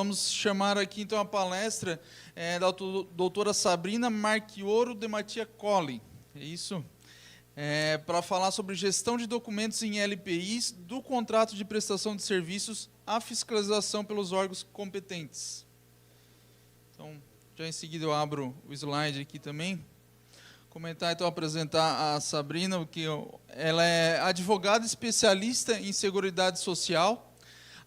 Vamos chamar aqui, então, a palestra da doutora Sabrina Marchioro de Mattia Colli, é isso? Para falar sobre gestão de documentos em LPIs, do contrato de prestação de serviços à fiscalização pelos órgãos competentes. Então, já em seguida eu abro o slide aqui também. Comentar, então, apresentar a Sabrina, que ela é advogada especialista em seguridade social,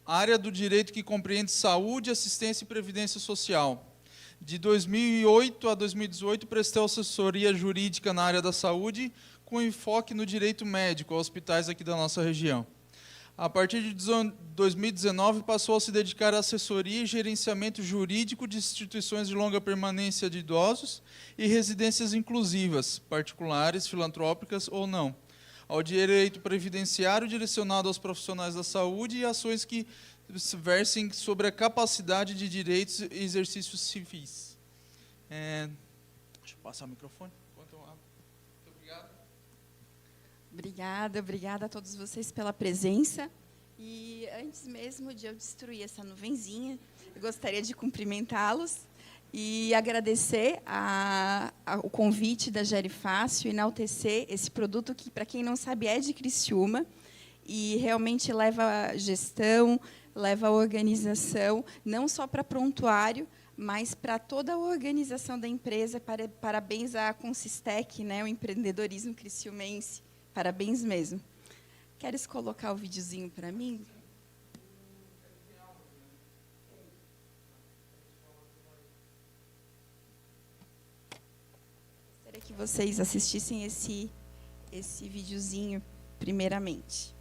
área do direito que compreende saúde, assistência e previdência social. De 2008 a 2018, prestou assessoria jurídica na área da saúde, com enfoque no direito médico, a hospitais aqui da nossa região. A partir de 2019, passou a se dedicar à assessoria e gerenciamento jurídico de instituições de longa permanência de idosos e residências inclusivas, particulares, filantrópicas ou não, ao direito previdenciário direcionado aos profissionais da saúde e ações que versem sobre a capacidade de direitos e exercícios civis. Deixa eu passar o microfone. Enquanto eu abro. Muito obrigado. Obrigada a todos vocês pela presença. E antes mesmo de eu destruir essa nuvenzinha, eu gostaria de cumprimentá-los e agradecer o convite da Gerifácio, enaltecer esse produto que, para quem não sabe, é de Criciúma e realmente leva gestão, leva organização, não só para prontuário, mas para toda a organização da empresa. Parabéns à Consistec, né, o empreendedorismo criciumense. Parabéns mesmo. Queres colocar o videozinho para mim? Gostaria que vocês assistissem esse videozinho, primeiramente.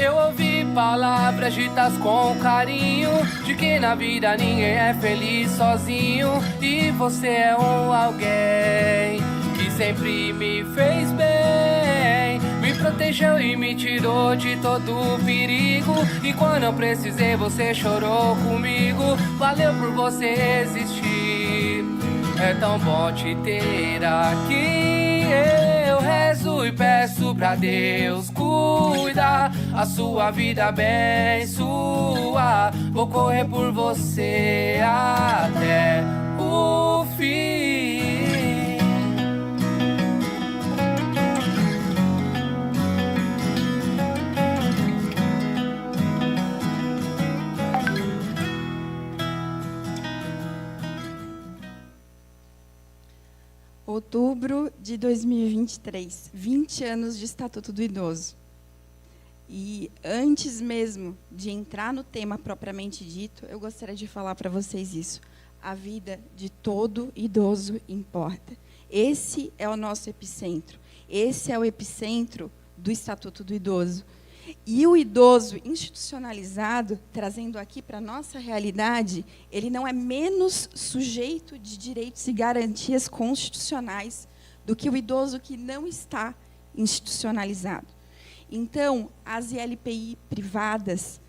Eu ouvi palavras ditas com carinho, de que na vida ninguém é feliz sozinho. E você é um alguém que sempre me fez bem, me protegeu e me tirou de todo perigo. E quando eu precisei você chorou comigo. Valeu por você existir, é tão bom te ter aqui. Eu rezo e peço pra Deus cuidar a sua vida abençoar. Vou correr por você até o fim. Outubro de 2023, 20 anos de Estatuto do Idoso. E antes mesmo de entrar no tema propriamente dito, eu gostaria de falar para vocês isso. A vida de todo idoso importa. Esse é o nosso epicentro. Esse é o epicentro do Estatuto do Idoso. E o idoso institucionalizado, trazendo aqui para a nossa realidade, ele não é menos sujeito de direitos e garantias constitucionais do que o idoso que não está institucionalizado. Então, as ILPI privadas,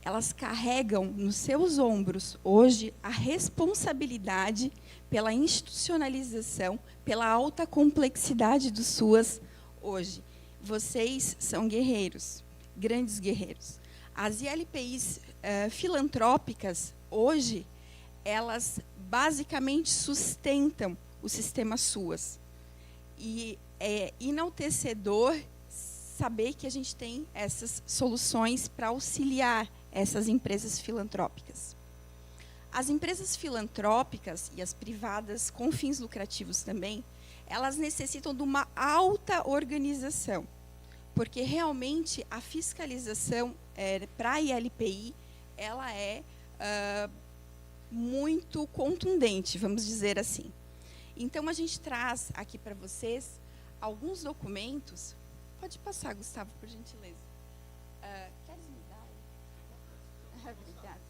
elas carregam nos seus ombros, hoje, a responsabilidade pela institucionalização, pela alta complexidade dos SUAS hoje. Vocês são guerreiros, grandes guerreiros. As ILPIs filantrópicas, hoje, elas basicamente sustentam o sistema SUAS. E é enaltecedor saber que a gente tem essas soluções para auxiliar essas empresas filantrópicas. As empresas filantrópicas e as privadas com fins lucrativos também, elas necessitam de uma alta organização, porque realmente a fiscalização para a ILPI ela é muito contundente, vamos dizer assim. Então, a gente traz aqui para vocês alguns documentos. Pode passar, Gustavo, por gentileza. Queres me dar? Obrigada.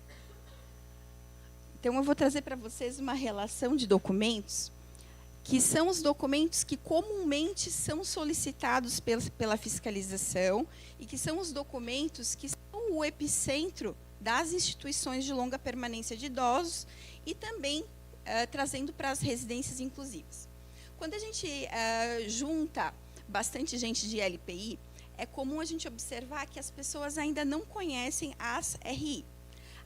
Então, eu vou trazer para vocês uma relação de documentos, que são os documentos que comumente são solicitados pela fiscalização e que são os documentos que são o epicentro das instituições de longa permanência de idosos e também trazendo para as residências inclusivas. Quando a gente junta bastante gente de LPI, é comum a gente observar que as pessoas ainda não conhecem as RI.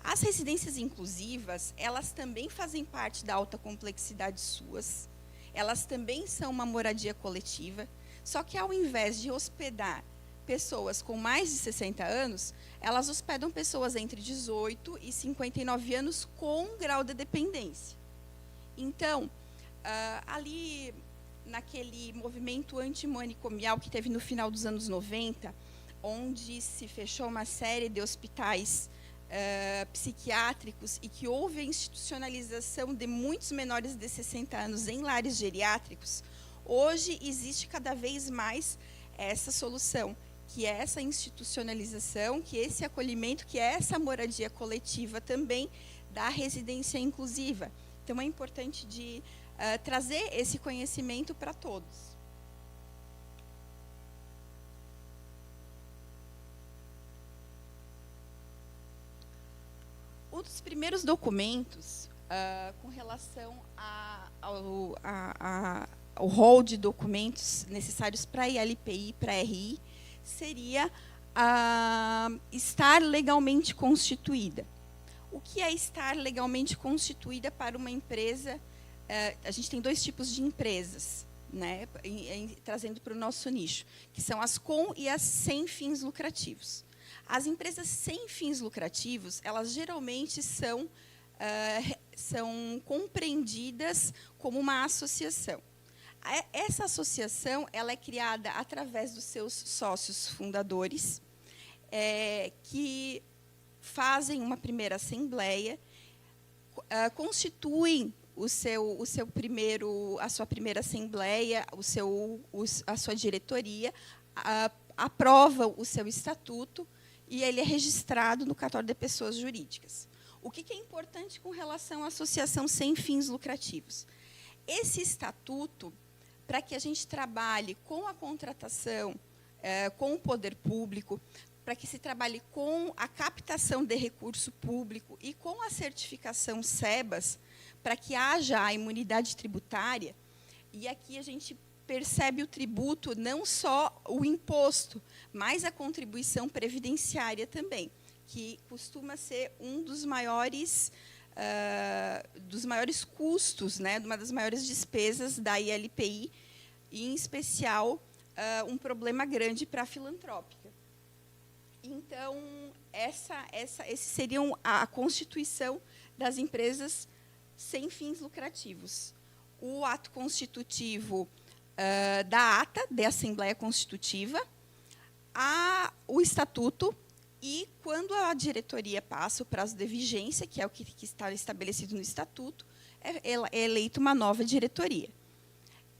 As residências inclusivas, elas também fazem parte da alta complexidade SUAS, elas também são uma moradia coletiva, só que ao invés de hospedar pessoas com mais de 60 anos, elas hospedam pessoas entre 18 e 59 anos com grau de dependência. Então, ali naquele movimento antimanicomial que teve no final dos anos 90, onde se fechou uma série de hospitais psiquiátricos e que houve a institucionalização de muitos menores de 60 anos em lares geriátricos, hoje existe cada vez mais essa solução, que é essa institucionalização, que é esse acolhimento, que é essa moradia coletiva também da residência inclusiva. Então, é importante de trazer esse conhecimento para todos. Um dos primeiros documentos com relação ao rol de documentos necessários para a ILPI e para a RI seria estar legalmente constituída. O que é estar legalmente constituída para uma empresa? A gente tem dois tipos de empresas, né, trazendo para o nosso nicho, que são as com e as sem fins lucrativos. As empresas sem fins lucrativos, elas geralmente são compreendidas como uma associação. Essa associação ela é criada através dos seus sócios fundadores, que fazem uma primeira assembleia, constituem a sua primeira assembleia, a sua diretoria, aprovam o seu estatuto e ele é registrado no cartório de pessoas jurídicas. O que é importante com relação à associação sem fins lucrativos? Esse estatuto, para que a gente trabalhe com a contratação, com o poder público, para que se trabalhe com a captação de recurso público e com a certificação SEBAS, para que haja a imunidade tributária, e aqui a gente percebe o tributo, não só o imposto, mas a contribuição previdenciária também, que costuma ser um dos maiores custos, né, uma das maiores despesas da ILPI, e, em especial, um problema grande para a filantrópica. Então, esse seria a constituição das empresas sem fins lucrativos. O ato constitutivo da ata de Assembleia Constitutiva, o estatuto, e, quando a diretoria passa o prazo de vigência, que é o que está estabelecido no estatuto, é eleita uma nova diretoria.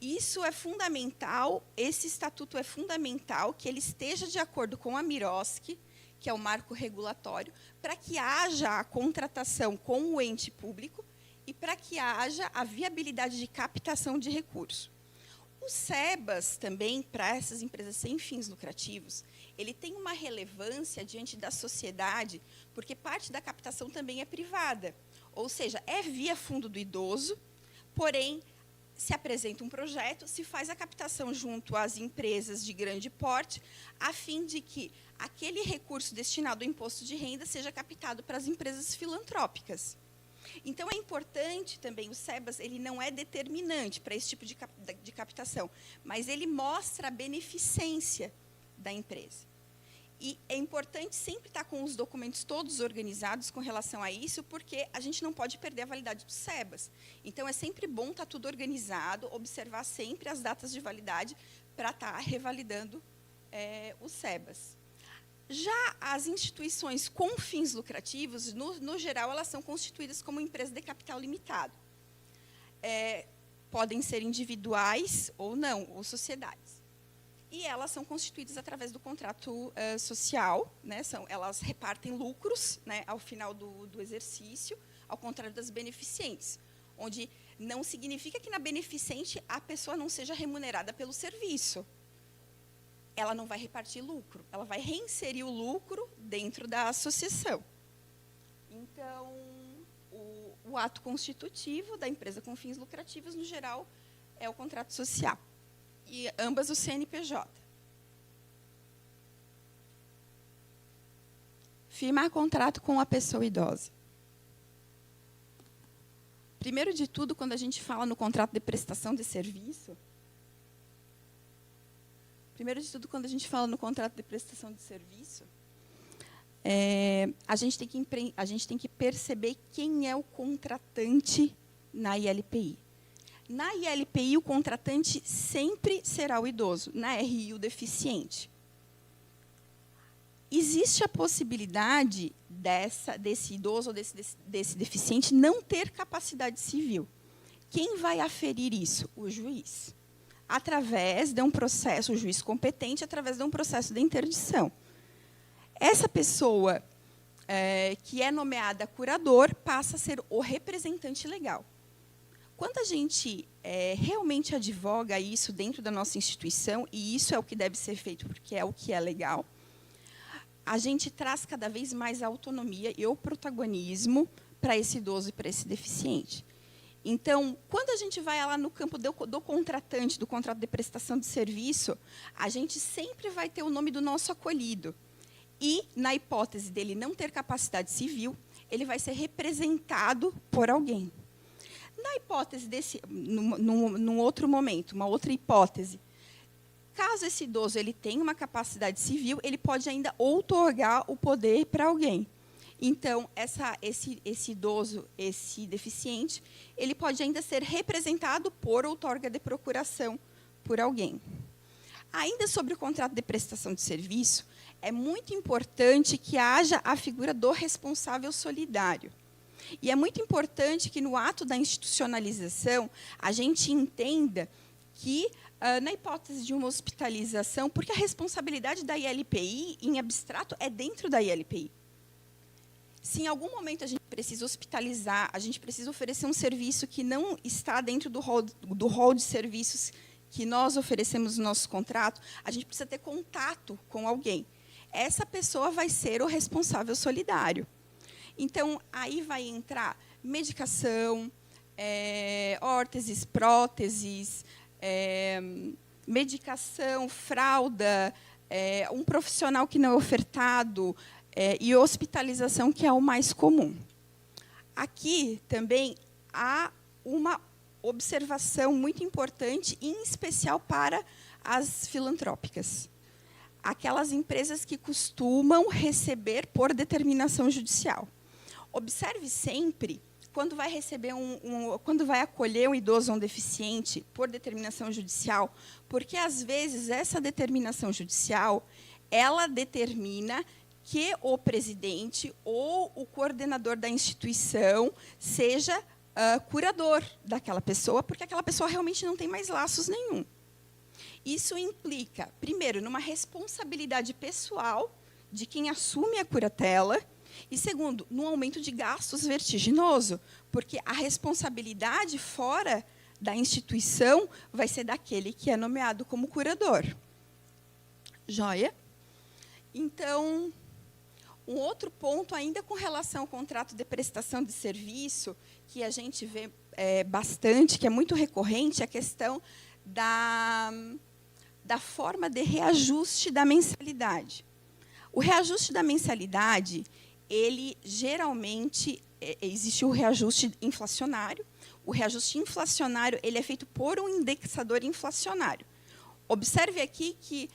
Isso é fundamental, esse estatuto é fundamental que ele esteja de acordo com a MIROSC, que é o marco regulatório, para que haja a contratação com o ente público e para que haja a viabilidade de captação de recursos. O SEBAS, também, para essas empresas sem fins lucrativos, ele tem uma relevância diante da sociedade, porque parte da captação também é privada, ou seja, é via fundo do idoso, Porém, se apresenta um projeto, se faz a captação junto às empresas de grande porte, a fim de que aquele recurso destinado ao imposto de renda seja captado para as empresas filantrópicas. Então, é importante também, o SEBAS ele não é determinante para esse tipo de captação, mas ele mostra a beneficência da empresa. E é importante sempre estar com os documentos todos organizados com relação a isso, porque a gente não pode perder a validade do SEBAS. Então, é sempre bom estar tudo organizado, observar sempre as datas de validade para estar revalidando o SEBAS. Já as instituições com fins lucrativos, no geral, elas são constituídas como empresas de capital limitado. Podem ser individuais ou não, ou sociedades. E elas são constituídas através do contrato social, né? Elas repartem lucros, né, ao final do exercício, ao contrário das beneficentes, onde não significa que na beneficente a pessoa não seja remunerada pelo serviço. Ela não vai repartir lucro, ela vai reinserir o lucro dentro da associação. Então, o ato constitutivo da empresa com fins lucrativos, no geral, é o contrato social. E ambas o CNPJ. Firmar contrato com a pessoa idosa. Primeiro de tudo, quando a gente fala no contrato de prestação de serviço, a gente tem que perceber quem é o contratante na ILPI. Na ILPI, o contratante sempre será o idoso, na RI, o deficiente. Existe a possibilidade desse idoso ou desse deficiente não ter capacidade civil. Quem vai aferir isso? O juiz. Através de um processo, o juiz competente, através de um processo de interdição. Essa pessoa que é nomeada curador passa a ser o representante legal. Quando a gente realmente advoga isso dentro da nossa instituição, e isso é o que deve ser feito porque é o que é legal, a gente traz cada vez mais autonomia e o protagonismo para esse idoso e para esse deficiente. Então, quando a gente vai lá no campo do contratante, do contrato de prestação de serviço, a gente sempre vai ter o nome do nosso acolhido. E, na hipótese dele não ter capacidade civil, ele vai ser representado por alguém. Na hipótese num outro momento, uma outra hipótese, caso esse idoso ele tenha uma capacidade civil, ele pode ainda outorgar o poder para alguém. Então, esse idoso, esse deficiente, ele pode ainda ser representado por outorga de procuração por alguém. Ainda sobre o contrato de prestação de serviço, é muito importante que haja a figura do responsável solidário. E é muito importante que, no ato da institucionalização, a gente entenda que, na hipótese de uma hospitalização, porque a responsabilidade da ILPI, em abstrato, é dentro da ILPI. Se em algum momento a gente precisa hospitalizar, a gente precisa oferecer um serviço que não está dentro do rol de serviços que nós oferecemos no nosso contrato, a gente precisa ter contato com alguém. Essa pessoa vai ser o responsável solidário. Então, aí vai entrar medicação, órteses, próteses, medicação, fralda, um profissional que não é ofertado e hospitalização, que é o mais comum. Aqui também há uma observação muito importante, em especial para as filantrópicas. Aquelas empresas que costumam receber por determinação judicial. Observe sempre, quando vai receber quando vai acolher um idoso ou um deficiente por determinação judicial, porque, às vezes, essa determinação judicial, ela determina que o presidente ou o coordenador da instituição seja curador daquela pessoa, porque aquela pessoa realmente não tem mais laços nenhum. Isso implica, primeiro, numa responsabilidade pessoal de quem assume a curatela, e, segundo, num aumento de gastos vertiginoso, porque a responsabilidade fora da instituição vai ser daquele que é nomeado como curador. Joia? Então, um outro ponto, ainda com relação ao contrato de prestação de serviço, que a gente vê bastante, que é muito recorrente, é a questão da forma de reajuste da mensalidade. O reajuste da mensalidade, ele geralmente, existe o reajuste inflacionário. O reajuste inflacionário ele é feito por um indexador inflacionário. Observe aqui que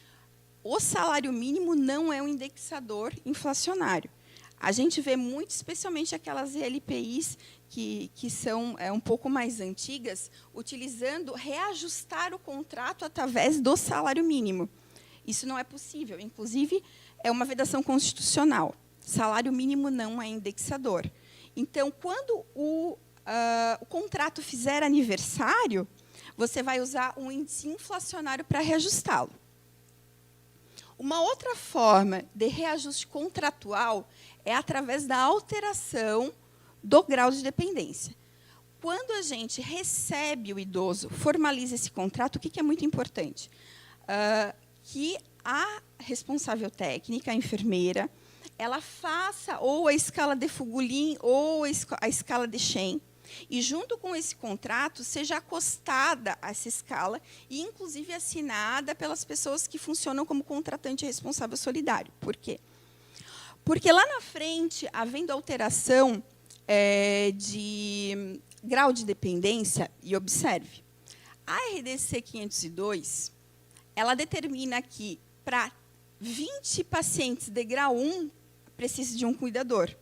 o salário mínimo não é um indexador inflacionário. A gente vê muito, especialmente aquelas ELPIs que são um pouco mais antigas, utilizando reajustar o contrato através do salário mínimo. Isso não é possível. Inclusive, é uma vedação constitucional. Salário mínimo não é indexador. Então, quando o contrato fizer aniversário, você vai usar um índice inflacionário para reajustá-lo. Uma outra forma de reajuste contratual é através da alteração do grau de dependência. Quando a gente recebe o idoso, formaliza esse contrato, o que é muito importante? Que a responsável técnica, a enfermeira, ela faça ou a escala de Fugulin ou a escala de Shen, e, junto com esse contrato, seja acostada a essa escala e, inclusive, assinada pelas pessoas que funcionam como contratante responsável solidário. Por quê? Porque, lá na frente, havendo alteração de grau de dependência, e observe, a RDC 502, ela determina que, para 20 pacientes de grau 1, precisa de um cuidador.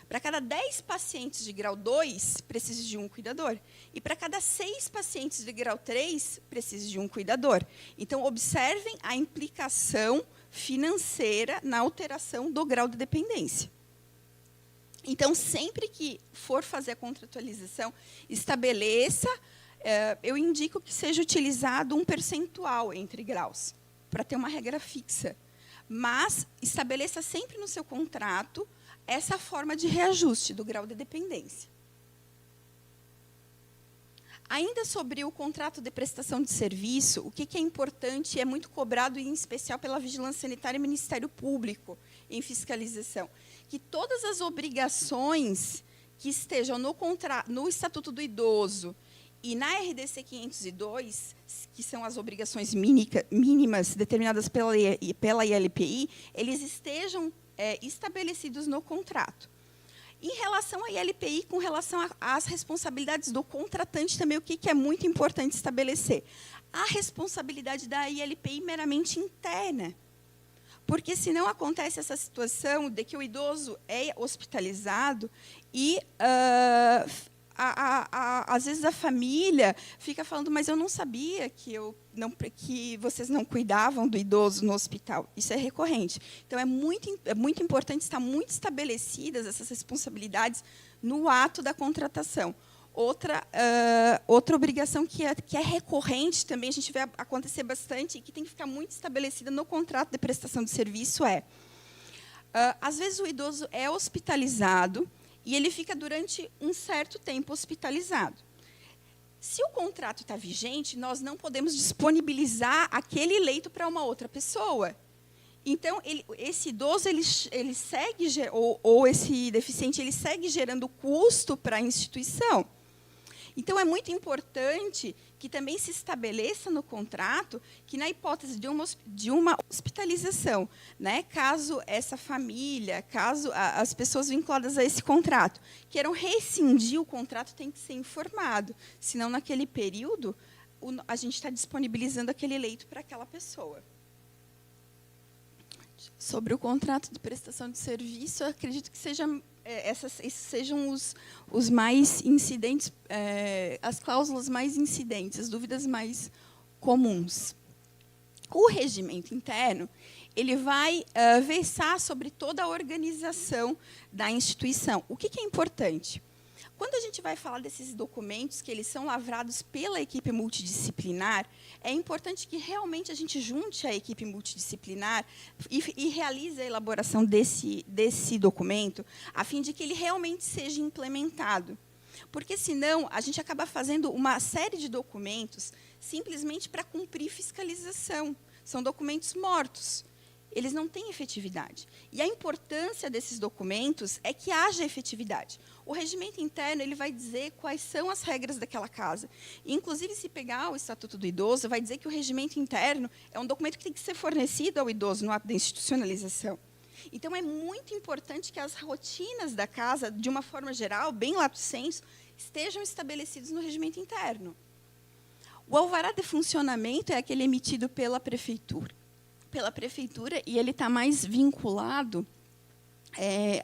Para cada 10 pacientes de grau 2, precisa de um cuidador. E para cada 6 pacientes de grau 3, precisa de um cuidador. Então, observem a implicação financeira na alteração do grau de dependência. Então, sempre que for fazer a contratualização, estabeleça, eu indico que seja utilizado um percentual entre graus, para ter uma regra fixa. Mas estabeleça sempre no seu contrato essa forma de reajuste do grau de dependência. Ainda sobre o contrato de prestação de serviço, o que é importante e é muito cobrado, em especial pela Vigilância Sanitária e Ministério Público, em fiscalização, que todas as obrigações que estejam no Estatuto do Idoso e na RDC 502, que são as obrigações mínimas determinadas pela ILPI, eles estejam estabelecidos no contrato. Em relação à ILPI, com relação às responsabilidades do contratante, também o que é muito importante estabelecer? A responsabilidade da ILPI meramente interna. Porque, senão, acontece essa situação de que o idoso é hospitalizado e, às vezes, a família fica falando, mas eu não sabia que vocês não cuidavam do idoso no hospital. Isso é recorrente. Então, é muito importante estar muito estabelecidas essas responsabilidades no ato da contratação. Outra obrigação que é recorrente também, a gente vê acontecer bastante e que tem que ficar muito estabelecida no contrato de prestação de serviço às vezes, o idoso é hospitalizado e ele fica durante um certo tempo hospitalizado. Se o contrato está vigente, nós não podemos disponibilizar aquele leito para uma outra pessoa. Então, esse idoso ele segue, ou esse deficiente ele segue gerando custo para a instituição. Então, é muito importante que também se estabeleça no contrato que, na hipótese de uma hospitalização, né, caso essa família, caso as pessoas vinculadas a esse contrato queiram rescindir o contrato, tem que ser informado. Senão, naquele período, a gente está disponibilizando aquele leito para aquela pessoa. Sobre o contrato de prestação de serviço, eu acredito que esses sejam os mais incidentes, as cláusulas mais incidentes, as dúvidas mais comuns. O regimento interno ele vai versar sobre toda a organização da instituição. O que é importante? Quando a gente vai falar desses documentos, que eles são lavrados pela equipe multidisciplinar, é importante que realmente a gente junte a equipe multidisciplinar e realize a elaboração desse documento, a fim de que ele realmente seja implementado. Porque, senão, a gente acaba fazendo uma série de documentos simplesmente para cumprir fiscalização. São documentos mortos. eles não têm efetividade. E a importância desses documentos é que haja efetividade. O regimento interno ele vai dizer quais são as regras daquela casa. E, inclusive, se pegar o Estatuto do Idoso, vai dizer que o regimento interno é um documento que tem que ser fornecido ao idoso no ato da institucionalização. Então, é muito importante que as rotinas da casa, de uma forma geral, bem lato sensu, estejam estabelecidos no regimento interno. O alvará de funcionamento é aquele emitido pela prefeitura. E ele está mais vinculado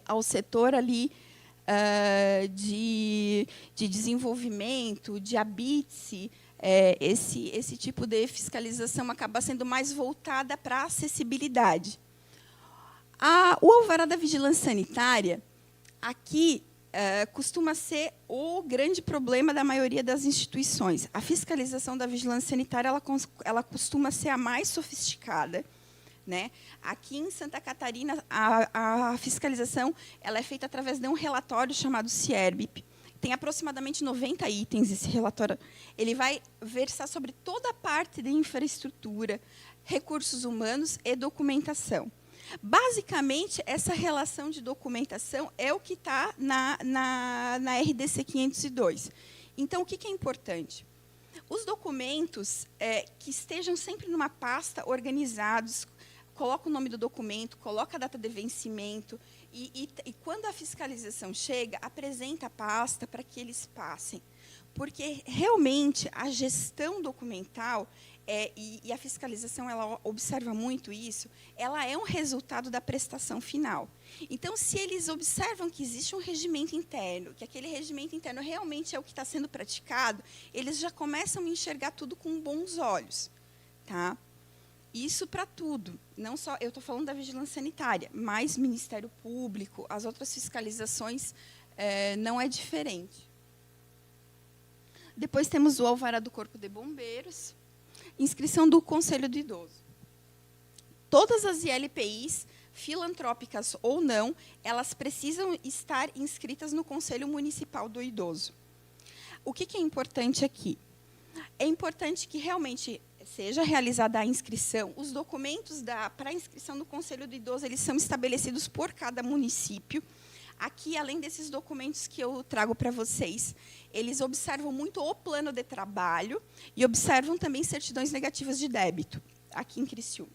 ao setor ali de desenvolvimento, de habite. Esse tipo de fiscalização acaba sendo mais voltada para a acessibilidade. O alvará da vigilância sanitária, aqui, costuma ser o grande problema da maioria das instituições. A fiscalização da vigilância sanitária ela costuma ser a mais sofisticada, né? Aqui em Santa Catarina, a fiscalização ela é feita através de um relatório chamado CIERBIP. Tem aproximadamente 90 itens esse relatório. Ele vai versar sobre toda a parte de infraestrutura, recursos humanos e documentação. Basicamente, essa relação de documentação é o que está na RDC 502. Então, o que é importante? Os documentos que estejam sempre numa pasta organizados, coloca o nome do documento, coloca a data de vencimento, e quando a fiscalização chega, apresenta a pasta para que eles passem. Porque, realmente, a gestão documental e a fiscalização ela observa muito isso, ela é um resultado da prestação final. Então, se eles observam que existe um regimento interno, que aquele regimento interno realmente é o que está sendo praticado, eles já começam a enxergar tudo com bons olhos. Tá? Isso para tudo. Não só, eu estou falando da vigilância sanitária, mas Ministério Público, as outras fiscalizações, não é diferente. Depois temos o alvará do Corpo de Bombeiros, inscrição do Conselho do Idoso. Todas as ILPIs, filantrópicas ou não, elas precisam estar inscritas no Conselho Municipal do Idoso. O que é importante aqui? É importante que realmente seja realizada a inscrição. Os documentos para a inscrição no Conselho do Idoso eles são estabelecidos por cada município. Aqui, além desses documentos que eu trago para vocês, eles observam muito o plano de trabalho e observam também certidões negativas de débito, aqui em Criciúma.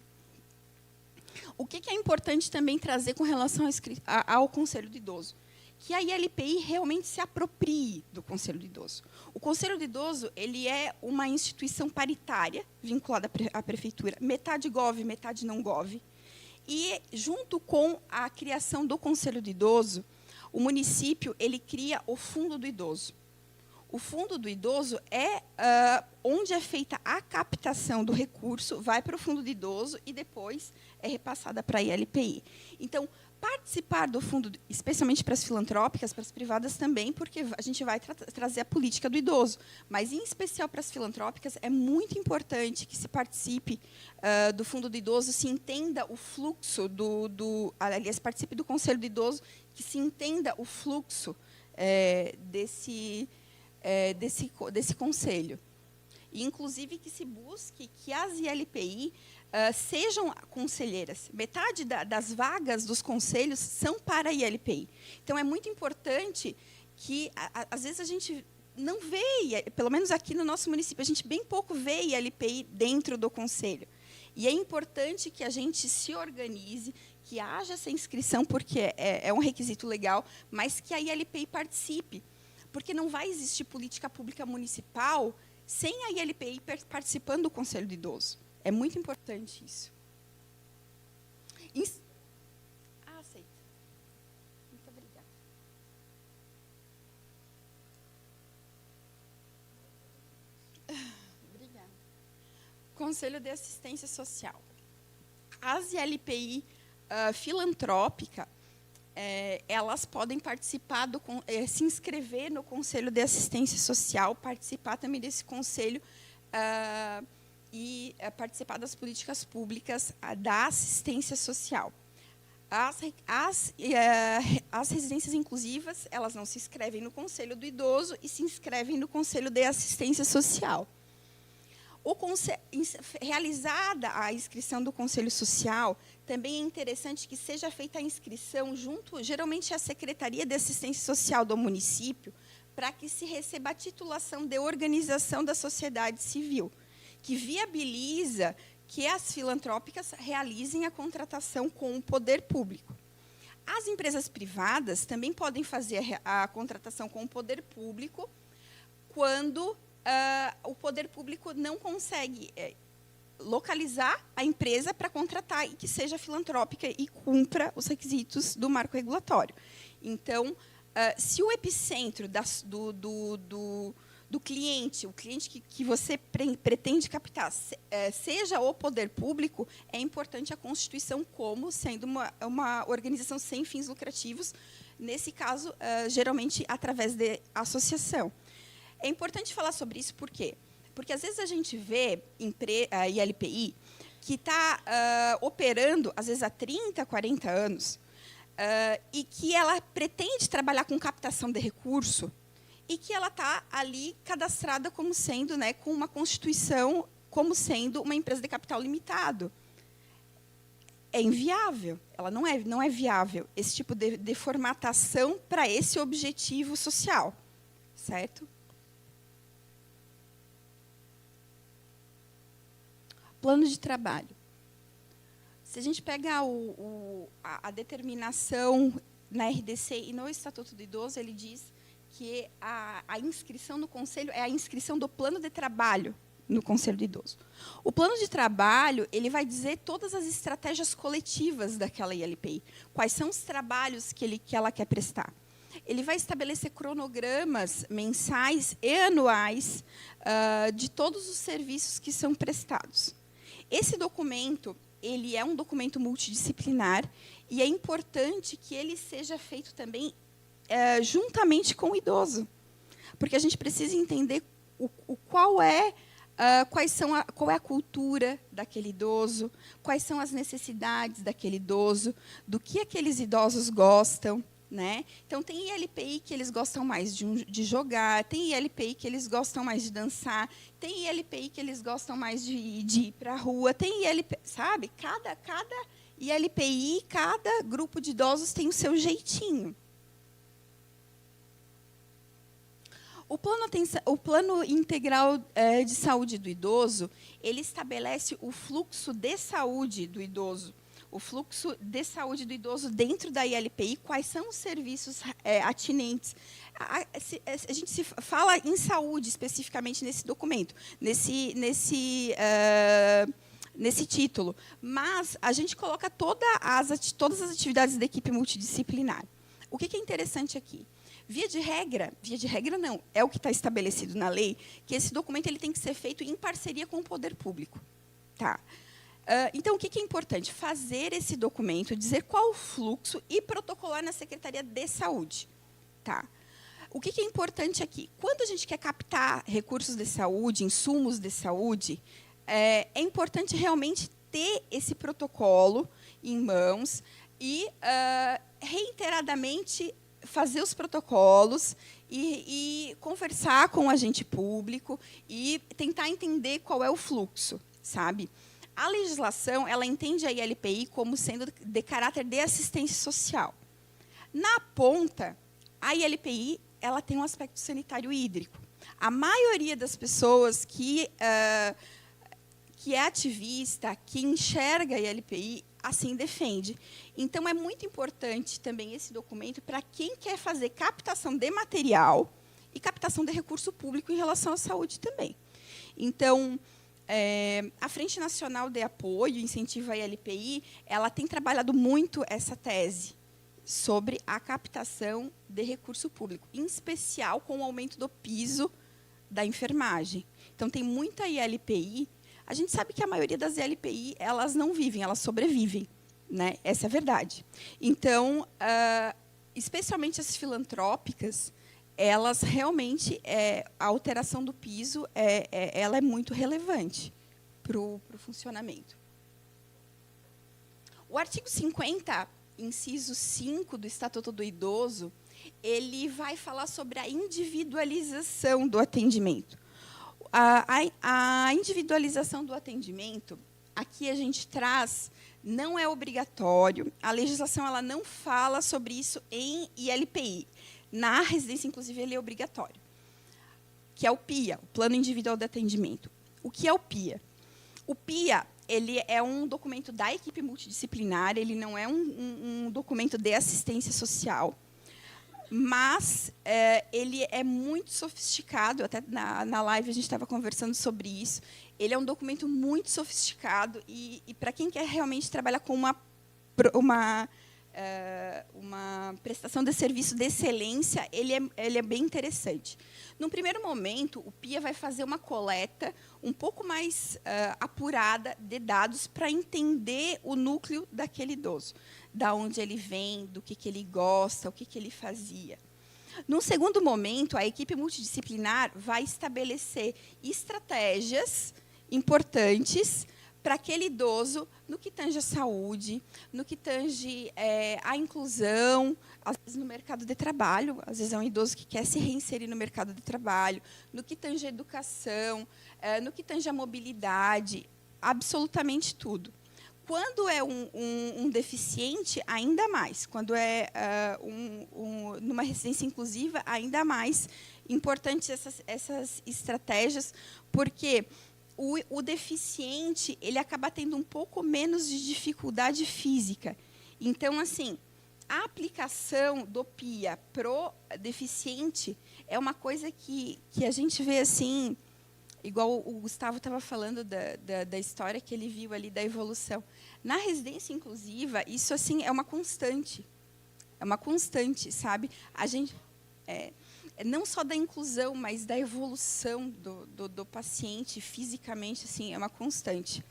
O que é importante também trazer com relação ao Conselho do Idoso? Que a ILPI realmente se aproprie do Conselho do Idoso. O Conselho do Idoso ele é uma instituição paritária, vinculada à prefeitura, metade gov, metade não gov. E, junto com a criação do Conselho do Idoso, o município ele cria o Fundo do Idoso. O Fundo do Idoso é onde é feita a captação do recurso, vai para o Fundo do Idoso e depois é repassada para a ILPI. Então, participar do fundo, especialmente para as filantrópicas, para as privadas também, porque a gente vai trazer a política do idoso. Mas, em especial para as filantrópicas, é muito importante que se participe do Fundo do Idoso, se entenda o fluxo aliás, participe do Conselho do Idoso, que se entenda o fluxo desse conselho. E, inclusive, que se busque que as ILPI sejam conselheiras. Metade das vagas dos conselhos são para a ILPI. Então, é muito importante que, às vezes, a gente não vê, pelo menos aqui no nosso município, a gente bem pouco vê ILPI dentro do conselho. E é importante que a gente se organize, que haja essa inscrição, porque é um requisito legal, mas que a ILPI participe. Porque não vai existir política pública municipal sem a ILPI participando do Conselho do Idoso. É muito importante isso. Aceita. Muito obrigada. Obrigada. Conselho de Assistência Social. As ILPI filantrópica, elas podem participar, se inscrever no Conselho de Assistência Social, participar também desse conselho e participar das políticas públicas da assistência social. As residências inclusivas, elas não se inscrevem no Conselho do Idoso e se inscrevem no Conselho de Assistência Social. Realizada a inscrição do Conselho Social, também é interessante que seja feita a inscrição junto, geralmente, à Secretaria de Assistência Social do município, para que se receba a titulação de organização da sociedade civil, que viabiliza que as filantrópicas realizem a contratação com o poder público. As empresas privadas também podem fazer a contratação com o poder público quando o poder público não consegue localizar a empresa para contratar e que seja filantrópica e cumpra os requisitos do marco regulatório. Então, se o epicentro do cliente, o cliente que você pretende captar, seja o poder público, é importante a constituição como sendo uma organização sem fins lucrativos, nesse caso, geralmente, através de associação. É importante falar sobre isso, por quê? Porque, às vezes, a gente vê a ILPI que está operando, às vezes, há 30, 40 anos, e que ela pretende trabalhar com captação de recurso e que ela está ali cadastrada como sendo, né, com uma constituição, como sendo uma empresa de capital limitado. É inviável, ela não é viável, esse tipo de formatação para esse objetivo social, certo? Plano de trabalho. Se a gente pega a determinação na RDC e no Estatuto do Idoso, ele diz que a inscrição no Conselho é a inscrição do plano de trabalho no Conselho do Idoso. O plano de trabalho ele vai dizer todas as estratégias coletivas daquela ILPI, quais são os trabalhos que ela quer prestar. Ele vai estabelecer cronogramas mensais e anuais de todos os serviços que são prestados. Esse documento ele é um documento multidisciplinar e é importante que ele seja feito também juntamente com o idoso, porque a gente precisa entender qual é a cultura daquele idoso, quais são as necessidades daquele idoso, do que aqueles idosos gostam. Né? Então, tem ILPI que eles gostam mais de jogar, tem ILPI que eles gostam mais de dançar, tem ILPI que eles gostam mais de ir para a rua, tem ILPI, sabe? Cada ILPI, cada grupo de idosos tem o seu jeitinho. O plano integral de saúde do idoso, ele estabelece o fluxo de saúde do idoso. O fluxo de saúde do idoso dentro da ILPI, quais são os serviços atinentes. A gente se fala em saúde, especificamente, nesse documento, nesse título, mas a gente coloca todas as atividades da equipe multidisciplinar. O que é interessante aqui? Via de regra não, é o que está estabelecido na lei, que esse documento ele tem que ser feito em parceria com o poder público. Tá? Então, o que é importante? Fazer esse documento, dizer qual o fluxo e protocolar na Secretaria de Saúde. Tá? O que é importante aqui? Quando a gente quer captar recursos de saúde, insumos de saúde, é importante realmente ter esse protocolo em mãos e, reiteradamente, fazer os protocolos e conversar com o agente público e tentar entender qual é o fluxo, sabe? A legislação, ela entende a ILPI como sendo de caráter de assistência social. Na ponta, a ILPI ela tem um aspecto sanitário hídrico. A maioria das pessoas que é ativista, que enxerga a ILPI, assim defende. Então, é muito importante também esse documento para quem quer fazer captação de material e captação de recurso público em relação à saúde também. Então, a Frente Nacional de Apoio e Incentivo à ILPI, ela tem trabalhado muito essa tese sobre a captação de recurso público, em especial com o aumento do piso da enfermagem. Então, tem muita ILPI. A gente sabe que a maioria das ILPI, elas não vivem, elas sobrevivem. Né? Essa é a verdade. Então, especialmente as filantrópicas, elas realmente, a alteração do piso, ela é muito relevante para o funcionamento. O artigo 50, inciso 5 do Estatuto do Idoso, ele vai falar sobre a individualização do atendimento. A individualização do atendimento, aqui a gente traz, não é obrigatório, a legislação ela não fala sobre isso em ILPI. Na residência, inclusive, ele é obrigatório, que é o PIA, o Plano Individual de Atendimento. O que é o PIA? O PIA ele é um documento da equipe multidisciplinar, ele não é um documento de assistência social, mas ele é muito sofisticado, até na live a gente estava conversando sobre isso. Ele é um documento muito sofisticado e para quem quer realmente trabalhar com uma prestação de serviço de excelência, ele é bem interessante. Num primeiro momento, o PIA vai fazer uma coleta um pouco mais apurada de dados para entender o núcleo daquele idoso, da onde ele vem, do que ele gosta, o que ele fazia. Num segundo momento, a equipe multidisciplinar vai estabelecer estratégias importantes para aquele idoso no que tange a saúde, no que tange a inclusão, às vezes no mercado de trabalho, às vezes é um idoso que quer se reinserir no mercado de trabalho, no que tange a educação, no que tange a mobilidade, absolutamente tudo. Quando é um deficiente, ainda mais. Quando é numa residência inclusiva, ainda mais importantes essas estratégias, porque o deficiente ele acaba tendo um pouco menos de dificuldade física. Então, assim, a aplicação do PIA pro deficiente é uma coisa que a gente vê assim, igual o Gustavo estava falando da história que ele viu ali da evolução. Na residência inclusiva, isso assim é uma constante. É uma constante, sabe? A gente não só da inclusão, mas da evolução do paciente fisicamente, assim, é uma constante.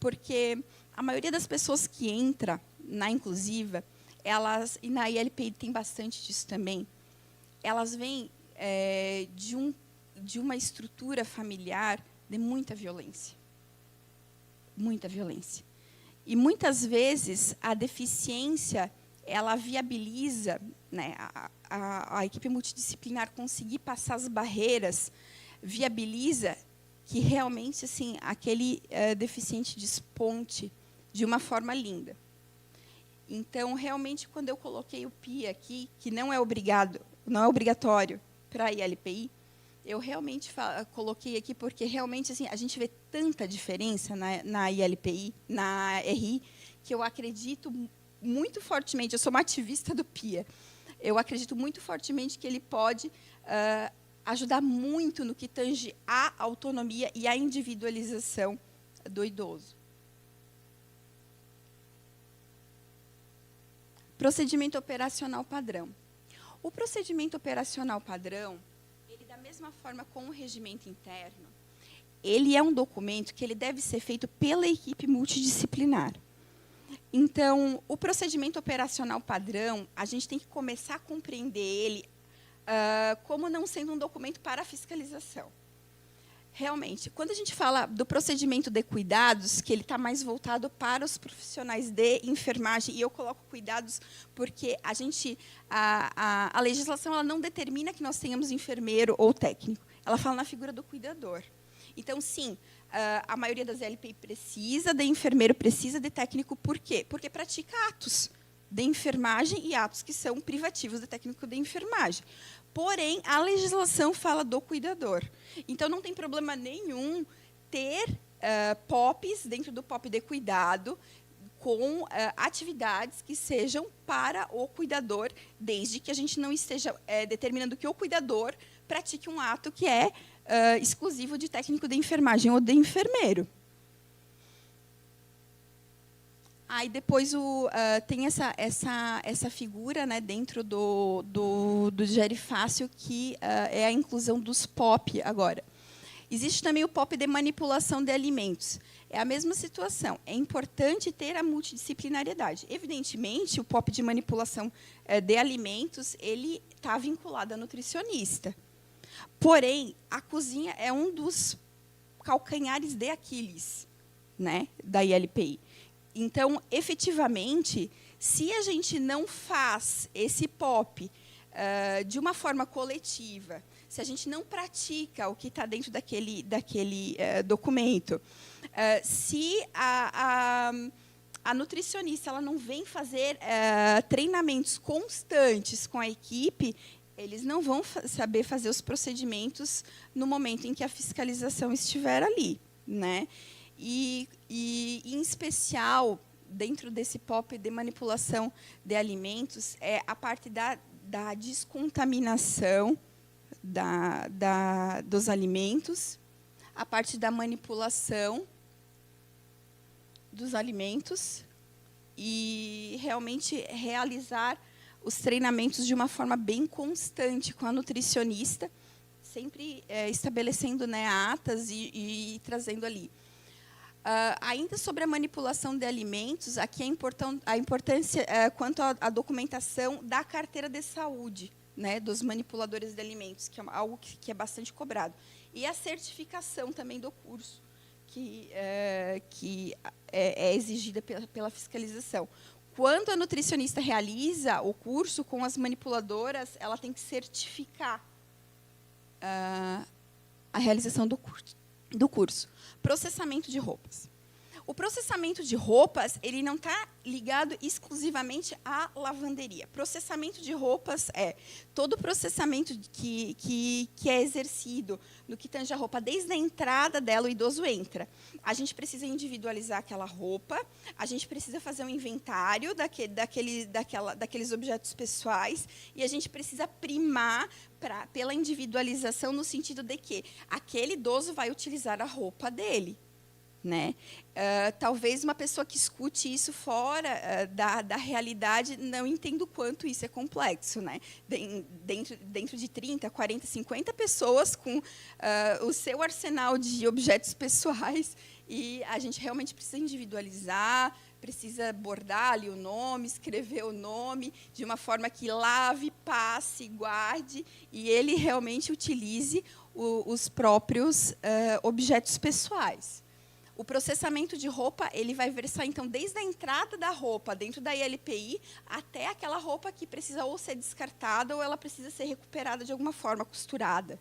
Porque a maioria das pessoas que entra na inclusiva, e na ILPI tem bastante disso também, elas vêm de uma estrutura familiar de muita violência. Muita violência. E, muitas vezes, a deficiência ela viabiliza, né, a equipe multidisciplinar conseguir passar as barreiras, viabiliza que realmente assim, aquele deficiente desponte de uma forma linda. Então, realmente, quando eu coloquei o PIA aqui, que não é obrigatório para a ILPI, eu realmente coloquei aqui porque realmente assim, a gente vê tanta diferença na ILPI, na RI, que eu acredito muito fortemente, eu sou uma ativista do PIA, eu acredito muito fortemente que ele pode ajudar muito no que tange a autonomia e a individualização do idoso. Procedimento operacional padrão. O procedimento operacional padrão, ele, da mesma forma com o regimento interno, ele é um documento que ele deve ser feito pela equipe multidisciplinar. Então, o procedimento operacional padrão, a gente tem que começar a compreender ele como não sendo um documento para fiscalização. Realmente, quando a gente fala do procedimento de cuidados, que ele está mais voltado para os profissionais de enfermagem, e eu coloco cuidados porque a legislação ela não determina que nós tenhamos enfermeiro ou técnico, ela fala na figura do cuidador. Então, sim, a maioria das LPI precisa de enfermeiro, precisa de técnico, por quê? Porque pratica atos de enfermagem e atos que são privativos de técnico de enfermagem. Porém, a legislação fala do cuidador. Então, não tem problema nenhum ter POPs dentro do POP de cuidado com atividades que sejam para o cuidador, desde que a gente não esteja determinando que o cuidador pratique um ato que é exclusivo de técnico de enfermagem ou de enfermeiro. Aí depois tem essa figura, né, dentro do Gerifácio, que é a inclusão dos POP agora. Existe também o POP de manipulação de alimentos. É a mesma situação. É importante ter a multidisciplinariedade. Evidentemente, o POP de manipulação de alimentos ele está vinculado a nutricionista. Porém, a cozinha é um dos calcanhares de Aquiles, né, da ILPI. Então, efetivamente, se a gente não faz esse POP de uma forma coletiva, se a gente não pratica o que está dentro daquele documento, se a nutricionista ela não vem fazer treinamentos constantes com a equipe, eles não vão saber fazer os procedimentos no momento em que a fiscalização estiver ali, né? E em especial, dentro desse POP de manipulação de alimentos, é a parte da descontaminação dos alimentos, a parte da manipulação dos alimentos e realmente realizar os treinamentos de uma forma bem constante com a nutricionista, sempre estabelecendo, né, atas e trazendo ali. Ainda sobre a manipulação de alimentos, aqui a importância quanto à documentação da carteira de saúde, né, dos manipuladores de alimentos, que é algo que é bastante cobrado. E a certificação também do curso, que é exigida pela fiscalização. Quando a nutricionista realiza o curso com as manipuladoras, ela tem que certificar a realização do curso. Processamento de roupas. O processamento de roupas, ele não está ligado exclusivamente à lavanderia. Processamento de roupas é todo o processamento que é exercido no que tange a roupa, desde a entrada dela, o idoso entra. A gente precisa individualizar aquela roupa, a gente precisa fazer um inventário daqueles objetos pessoais e a gente precisa primar pela individualização no sentido de que aquele idoso vai utilizar a roupa dele. Né? Talvez uma pessoa que escute isso fora da realidade não entenda o quanto isso é complexo. Né? Dentro de 30, 40, 50 pessoas com o seu arsenal de objetos pessoais, e a gente realmente precisa individualizar, precisa bordar ali o nome, escrever o nome, de uma forma que lave, passe, guarde, e ele realmente utilize os próprios objetos pessoais. O processamento de roupa, ele vai versar, então, desde a entrada da roupa dentro da ILPI até aquela roupa que precisa ou ser descartada ou ela precisa ser recuperada de alguma forma, costurada.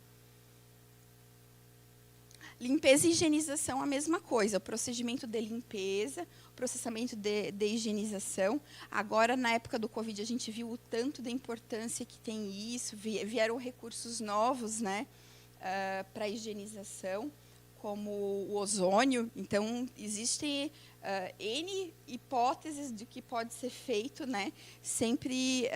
Limpeza e higienização, a mesma coisa. O procedimento de limpeza, o processamento de higienização. Agora, na época do Covid, a gente viu o tanto da importância que tem isso. Vieram recursos novos, né, para a higienização, como o ozônio. Então, existem N hipóteses do que pode ser feito, né, sempre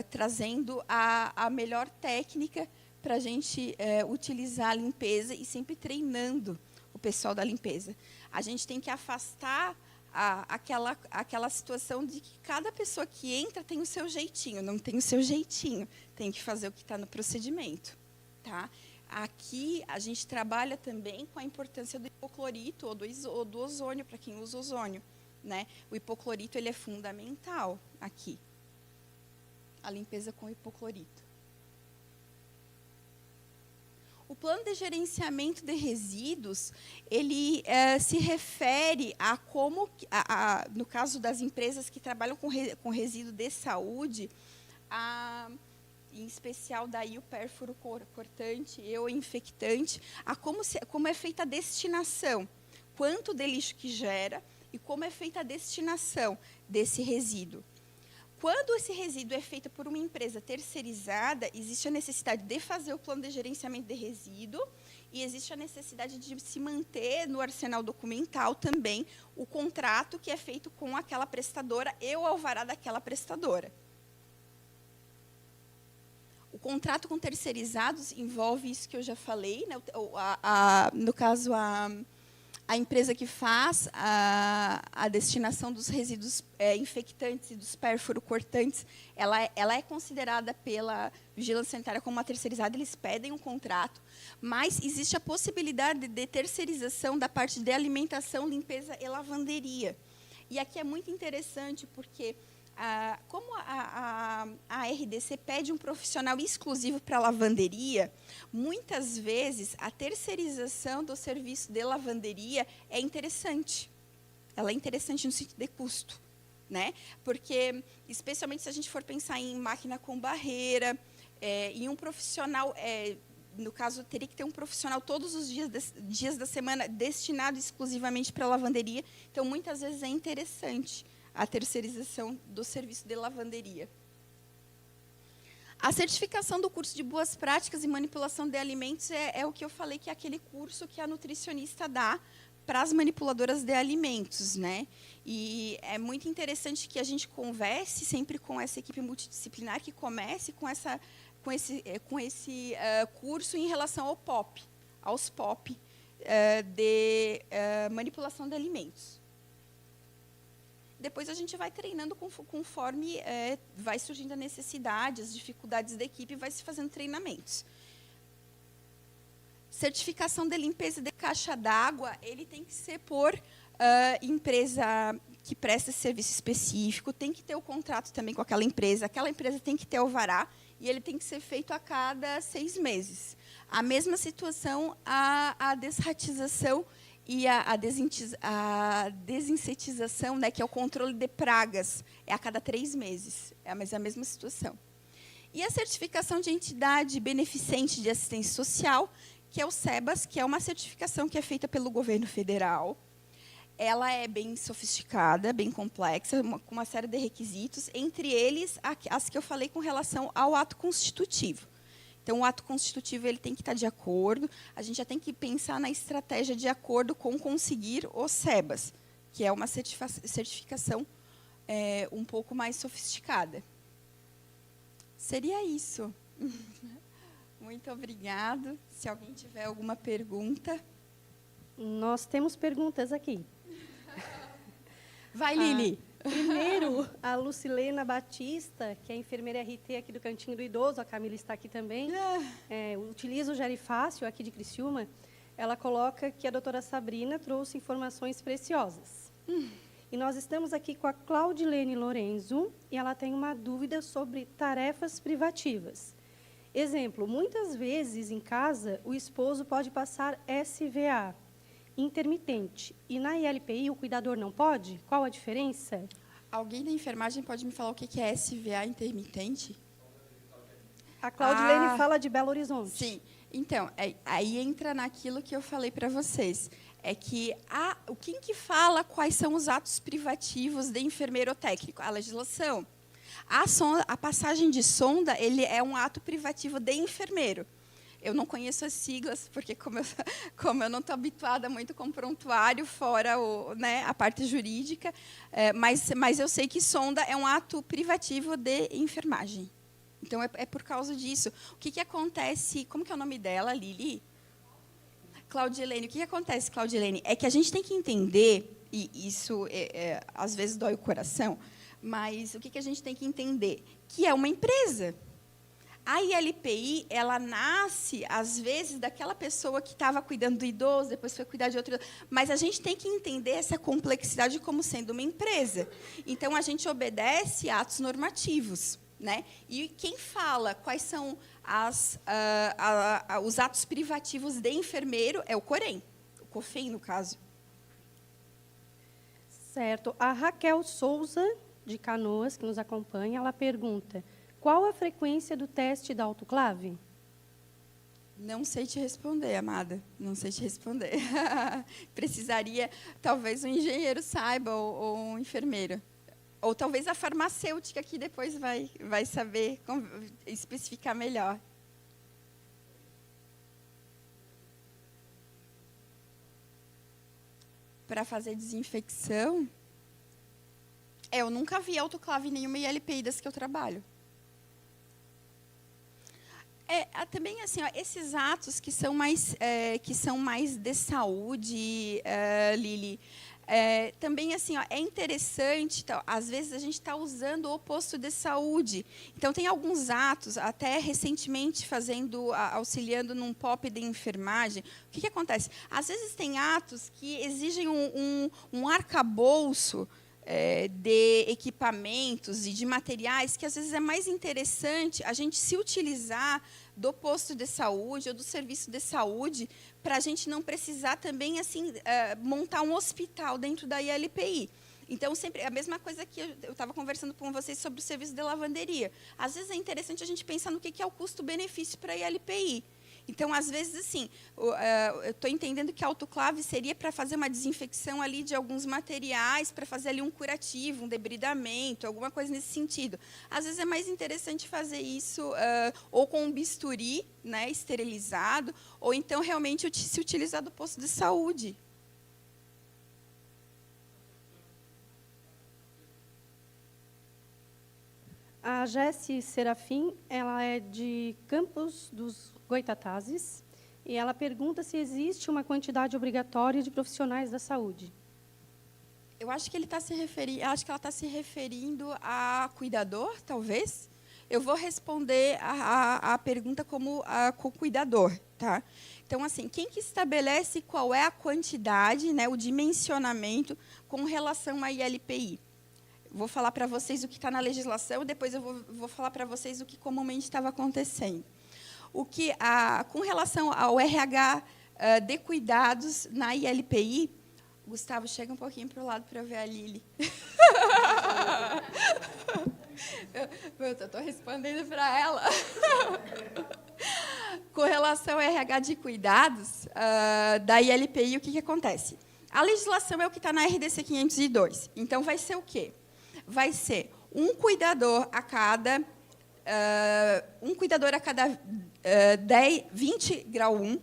trazendo a melhor técnica para a gente utilizar a limpeza e sempre treinando o pessoal da limpeza. A gente tem que afastar aquela situação de que cada pessoa que entra tem o seu jeitinho. Não tem o seu jeitinho, tem que fazer o que está no procedimento. Tá? Aqui, a gente trabalha também com a importância do hipoclorito ou do ozônio, para quem usa ozônio. Né? O hipoclorito ele é fundamental aqui. A limpeza com hipoclorito. O plano de gerenciamento de resíduos, ele se refere a como, no caso das empresas que trabalham com resíduo de saúde, em especial daí o pérfuro cortante e o infectante, a como é feita a destinação, quanto de lixo que gera e como é feita a destinação desse resíduo. Quando esse resíduo é feito por uma empresa terceirizada, existe a necessidade de fazer o plano de gerenciamento de resíduo e existe a necessidade de se manter no arsenal documental também o contrato que é feito com aquela prestadora e o alvará daquela prestadora. O contrato com terceirizados envolve isso que eu já falei, né? No caso, a empresa que faz a destinação dos resíduos infectantes e dos pérfuro-cortantes, ela é considerada pela Vigilância Sanitária como uma terceirizada, eles pedem um contrato, mas existe a possibilidade de terceirização da parte de alimentação, limpeza e lavanderia. E aqui é muito interessante, porque como a RDC pede um profissional exclusivo para a lavanderia, muitas vezes a terceirização do serviço de lavanderia é interessante. Ela é interessante no sentido de custo, né? Porque, especialmente se a gente for pensar em máquina com barreira, em um profissional no caso, teria que ter um profissional todos os dias da semana destinado exclusivamente para a lavanderia. Então, muitas vezes é interessante a terceirização do serviço de lavanderia. A certificação do curso de boas práticas e manipulação de alimentos é o que eu falei, que é aquele curso que a nutricionista dá para as manipuladoras de alimentos, né? E é muito interessante que a gente converse sempre com essa equipe multidisciplinar, que comece com esse curso em relação aos POP de manipulação de alimentos. Depois a gente vai treinando conforme vai surgindo a necessidade, as dificuldades da equipe, vai se fazendo treinamentos. Certificação de limpeza de caixa d'água, ele tem que ser por empresa que presta esse serviço específico, tem que ter o contrato também com aquela empresa tem que ter alvará, e ele tem que ser feito a cada 6 meses. A mesma situação, a desratização e a desinsetização, né, que é o controle de pragas, é a cada 3 meses. Mas é a mesma situação. E a certificação de entidade beneficente de assistência social, que é o SEBAS, que é uma certificação que é feita pelo governo federal. Ela é bem sofisticada, bem complexa, com uma série de requisitos, entre eles as que eu falei com relação ao ato constitutivo. Então, o ato constitutivo ele tem que estar de acordo, a gente já tem que pensar na estratégia de acordo com conseguir o SEBAS, que é uma certificação um pouco mais sofisticada. Seria isso. Muito obrigado. Se alguém tiver alguma pergunta. Nós temos perguntas aqui. Vai, Lili. Primeiro, a Lucilena Batista, que é enfermeira RT aqui do Cantinho do Idoso, a Camila está aqui também, utiliza o Gerifácio, aqui de Criciúma. Ela coloca que a doutora Sabrina trouxe informações preciosas. E nós estamos aqui com a Claudilene Lorenzo, e ela tem uma dúvida sobre tarefas privativas. Exemplo, muitas vezes em casa, o esposo pode passar SVA, intermitente. E na ILPI o cuidador não pode? Qual a diferença? Alguém da enfermagem pode me falar o que é SVA intermitente? A Claudilene fala de Belo Horizonte. Sim. Então, aí entra naquilo que eu falei para vocês. É que quem que fala quais são os atos privativos de enfermeiro técnico? A legislação. A passagem de sonda ele é um ato privativo de enfermeiro. Eu não conheço as siglas, porque como eu não estou habituada muito com prontuário, fora a parte jurídica, mas eu sei que sonda é um ato privativo de enfermagem. Então, é por causa disso. O que acontece... Como que é o nome dela, Lili? Claudilene. O que acontece, Claudilene? É que a gente tem que entender, e isso às vezes dói o coração, mas o que a gente tem que entender? Que é uma empresa. A ILPI, ela nasce, às vezes, daquela pessoa que estava cuidando do idoso, depois foi cuidar de outro idoso. Mas a gente tem que entender essa complexidade como sendo uma empresa. Então, a gente obedece a atos normativos, né? E quem fala quais são os atos privativos de enfermeiro é o COREM, o COFEM, no caso. Certo. A Raquel Souza, de Canoas, que nos acompanha, ela pergunta: qual a frequência do teste da autoclave? Não sei te responder, amada. Não sei te responder. Precisaria, talvez, um engenheiro saiba, ou um enfermeiro. Ou talvez a farmacêutica, que depois vai saber especificar melhor. Para fazer desinfecção, eu nunca vi autoclave em nenhuma ILPI das que eu trabalho. Também assim, esses atos que são mais de saúde, Lili, também assim, é interessante. Então, às vezes a gente está usando o posto de saúde. Então tem alguns atos, até recentemente auxiliando num POP de enfermagem. O que acontece? Às vezes tem atos que exigem um arcabouço de equipamentos e de materiais que, às vezes, é mais interessante a gente se utilizar do posto de saúde ou do serviço de saúde para a gente não precisar também assim montar um hospital dentro da ILPI. Então, sempre a mesma coisa que eu estava conversando com vocês sobre o serviço de lavanderia. Às vezes, é interessante a gente pensar no que é o custo-benefício para a ILPI. Então, às vezes, assim, eu estou entendendo que a autoclave seria para fazer uma desinfecção ali de alguns materiais, para fazer ali um curativo, um debridamento, alguma coisa nesse sentido. Às vezes é mais interessante fazer isso ou com um bisturi, né, esterilizado, ou então realmente se utilizar do posto de saúde. A Jessi Serafim, ela é de Campos dos Goitatazes, e ela pergunta se existe uma quantidade obrigatória de profissionais da saúde. Eu acho que ele está se referindo, acho que ela está se referindo a cuidador, talvez. Eu vou responder a pergunta como cuidador, tá? Então, assim, quem que estabelece qual é a quantidade, né, o dimensionamento com relação à ILPI? Vou falar para vocês o que está na legislação, depois eu vou falar para vocês o que comumente estava acontecendo. Com relação ao RH de cuidados na ILPI, Gustavo, chega um pouquinho para o lado para eu ver a Lili. Eu estou respondendo para ela. Com relação ao RH de cuidados da ILPI, o que acontece? A legislação é o que está na RDC 502. Então, vai ser o quê? Vai ser um cuidador a cada 20 grau 1,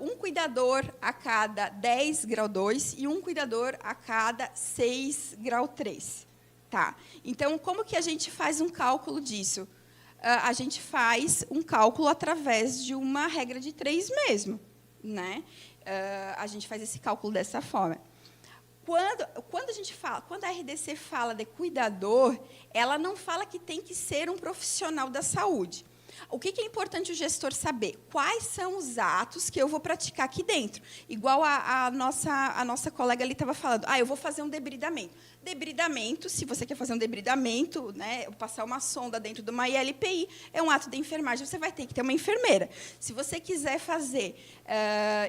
um cuidador a cada 10 grau 2 e um cuidador a cada 6 grau 3. Tá? Então, como que a gente faz um cálculo disso? A gente faz um cálculo através de uma regra de 3 mesmo. Né? A gente faz esse cálculo dessa forma. Quando a RDC fala de cuidador, ela não fala que tem que ser um profissional da saúde. O que é importante o gestor saber? Quais são os atos que eu vou praticar aqui dentro? Igual a nossa colega ali estava falando. Eu vou fazer um debridamento. Debridamento, se você quer fazer um debridamento, né, passar uma sonda dentro de uma ILPI, é um ato de enfermagem, você vai ter que ter uma enfermeira. Se você quiser fazer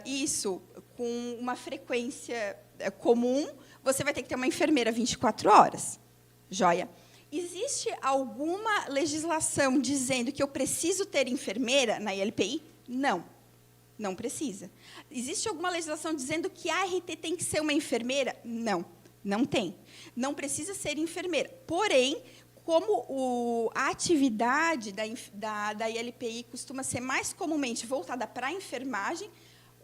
isso com uma frequência comum, você vai ter que ter uma enfermeira 24 horas. Joia? Existe alguma legislação dizendo que eu preciso ter enfermeira na ILPI? Não, não precisa. Existe alguma legislação dizendo que a ART tem que ser uma enfermeira? Não, não tem. Não precisa ser enfermeira. Porém, como a atividade da ILPI costuma ser mais comumente voltada para a enfermagem,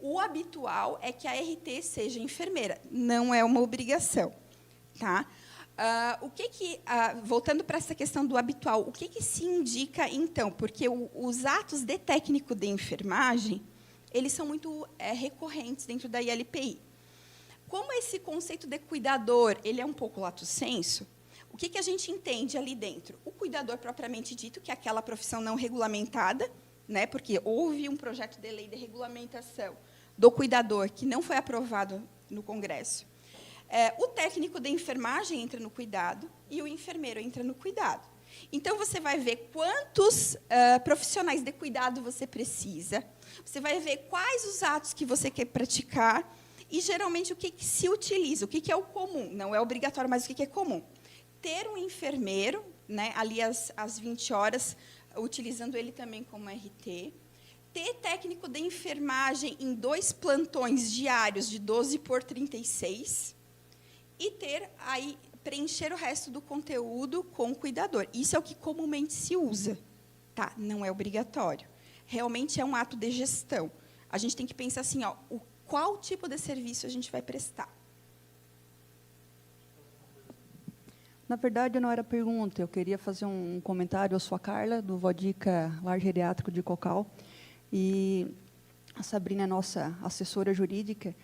o habitual é que a RT seja enfermeira, não é uma obrigação. Tá? Voltando para essa questão do habitual, o que se indica, então? Porque os atos de técnico de enfermagem, eles são muito recorrentes dentro da ILPI. Como esse conceito de cuidador ele é um pouco lato sensu, o que a gente entende ali dentro? O cuidador, propriamente dito, que é aquela profissão não regulamentada, né, porque houve um projeto de lei de regulamentação do cuidador que não foi aprovado no Congresso. O técnico de enfermagem entra no cuidado e o enfermeiro entra no cuidado. Então, você vai ver quantos profissionais de cuidado você precisa, você vai ver quais os atos que você quer praticar e, geralmente, o que se utiliza, o que é o comum. Não é obrigatório, mas o que é comum. Ter um enfermeiro, né, ali às 20 horas, utilizando ele também como RT. Ter técnico de enfermagem em 2 plantões diários de 12 por 36. E preencher o resto do conteúdo com o cuidador. Isso é o que comumente se usa. Tá? Não é obrigatório. Realmente é um ato de gestão. A gente tem que pensar assim, qual tipo de serviço a gente vai prestar. Na verdade, não era pergunta. Eu queria fazer um comentário. Eu sou a Carla, do Vodica Lar Geriátrico de Cocal. E a Sabrina é nossa assessora jurídica.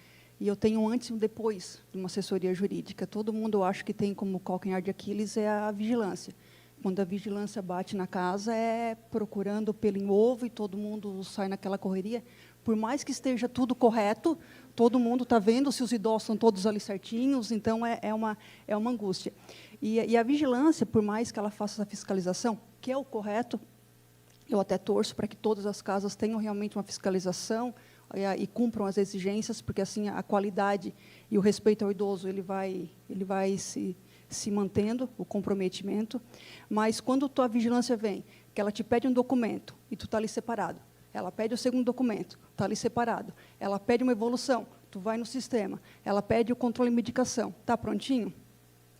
E eu tenho um antes e um depois de uma assessoria jurídica. Todo mundo, eu acho que tem como calcanhar de Aquiles a vigilância. Quando a vigilância bate na casa, é procurando pelo em ovo e todo mundo sai naquela correria. Por mais que esteja tudo correto, todo mundo está vendo se os idosos estão todos ali certinhos, então é uma angústia. E a vigilância, por mais que ela faça essa fiscalização, que é o correto, eu até torço para que todas as casas tenham realmente uma fiscalização e cumpram as exigências, porque assim a qualidade e o respeito ao idoso ele vai se mantendo, o comprometimento. Mas quando a vigilância vem, que ela te pede um documento e tu está ali separado, ela pede o segundo documento, está ali separado. Ela pede uma evolução, tu vai no sistema. Ela pede o controle de medicação, está prontinho?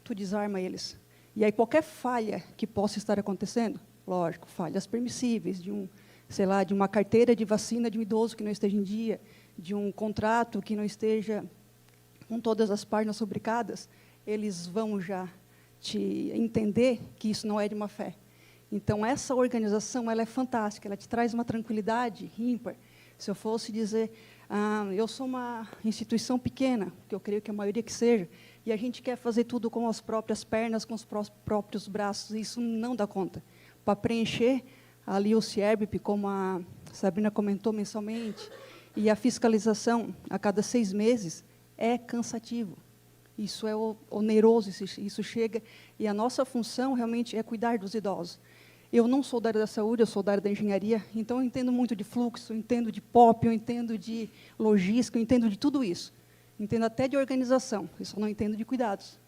Tu desarma eles. E aí qualquer falha que possa estar acontecendo, lógico, falhas permissíveis, sei lá, de uma carteira de vacina de um idoso que não esteja em dia, de um contrato que não esteja com todas as páginas rubricadas, eles vão já te entender que isso não é de má fé. Então, essa organização ela é fantástica, ela te traz uma tranquilidade ímpar. Se eu fosse dizer, eu sou uma instituição pequena, que eu creio que a maioria que seja, e a gente quer fazer tudo com as próprias pernas, com os próprios braços, isso não dá conta. Para preencher ali o CIERBP, como a Sabrina comentou mensalmente, e a fiscalização a cada 6 meses, é cansativo. Isso é oneroso, isso chega, e a nossa função realmente é cuidar dos idosos. Eu não sou da área da saúde, eu sou da área da engenharia, então eu entendo muito de fluxo, eu entendo de POP, eu entendo de logística, eu entendo de tudo isso. Entendo até de organização, eu só não entendo de cuidados.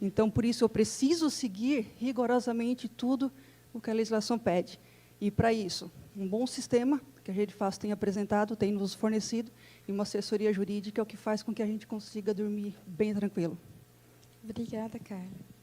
Então, por isso, eu preciso seguir rigorosamente tudo o que a legislação pede. E, para isso, um bom sistema, que a Rede Fácil tem apresentado, tem nos fornecido, e uma assessoria jurídica é o que faz com que a gente consiga dormir bem tranquilo. Obrigada, Carla.